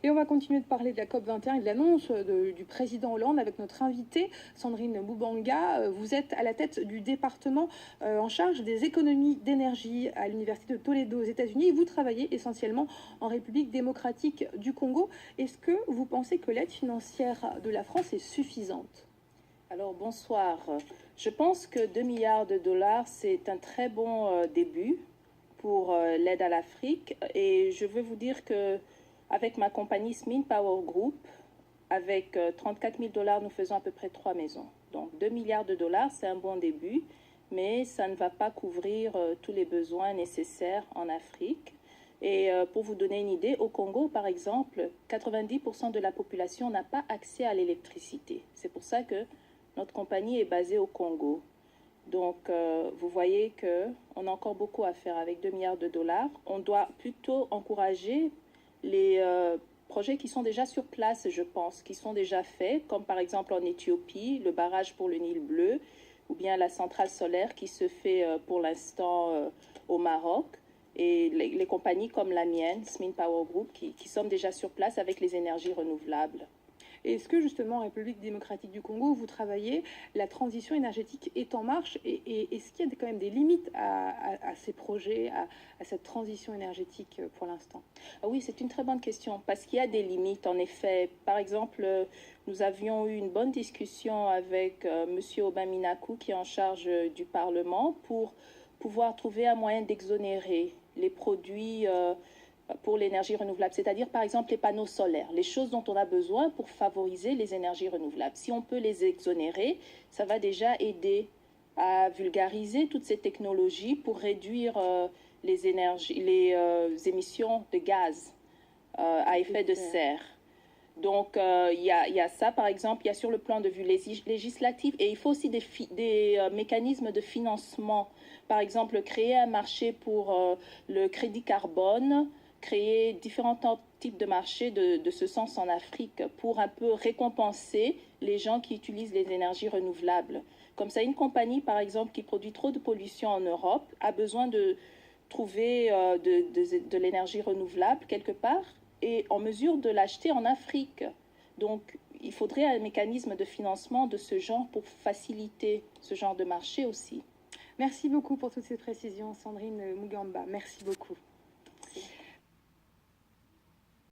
Et on va continuer de parler de la COP21 et de l'annonce du président Hollande avec notre invitée, Sandrine Moubanga. Vous êtes à la tête du département en charge des économies d'énergie à l'Université de Toledo aux États-Unis. Vous travaillez essentiellement en République démocratique du Congo. Est-ce que vous pensez que l'aide financière de la France est suffisante? Alors bonsoir. Je pense que 2 milliards de dollars, c'est un très bon début pour l'aide à l'Afrique. Et je veux vous dire que avec ma compagnie Smin Power Group, avec 34 000 dollars, nous faisons à peu près 3 maisons. Donc 2 milliards de dollars, c'est un bon début, mais ça ne va pas couvrir tous les besoins nécessaires en Afrique. Et pour vous donner une idée, au Congo, par exemple, 90% de la population n'a pas accès à l'électricité. C'est pour ça que notre compagnie est basée au Congo. Donc, vous voyez qu'on a encore beaucoup à faire avec 2 milliards de dollars. On doit plutôt encourager les projets qui sont déjà sur place, je pense, qui sont déjà faits, comme par exemple en Éthiopie, le barrage pour le Nil bleu, ou bien la centrale solaire qui se fait pour l'instant au Maroc. Et les compagnies comme la mienne, Smin Power Group, qui sont déjà sur place avec les énergies renouvelables. Est-ce que justement en République démocratique du Congo, vous travaillez, la transition énergétique est en marche et est-ce qu'il y a quand même des limites à ces projets, à cette transition énergétique pour l'instant? Oui, c'est une très bonne question parce qu'il y a des limites en effet. Par exemple, nous avions eu une bonne discussion avec M. Obaminaku qui est en charge du Parlement pour pouvoir trouver un moyen d'exonérer les produits pour l'énergie renouvelable, c'est-à-dire par exemple les panneaux solaires, les choses dont on a besoin pour favoriser les énergies renouvelables. Si on peut les exonérer, ça va déjà aider à vulgariser toutes ces technologies pour réduire les émissions de gaz à effet de serre. Donc, il y a ça, par exemple, il y a sur le plan de vue législatif, et il faut aussi des mécanismes de financement. Par exemple, créer un marché pour le crédit carbone, créer différents types de marchés de ce sens en Afrique pour un peu récompenser les gens qui utilisent les énergies renouvelables. Comme ça, une compagnie, par exemple, qui produit trop de pollution en Europe a besoin de trouver de l'énergie renouvelable quelque part et en mesure de l'acheter en Afrique. Donc, il faudrait un mécanisme de financement de ce genre pour faciliter ce genre de marché aussi. Merci beaucoup pour toutes ces précisions, Sandrine Mougamba. Merci beaucoup.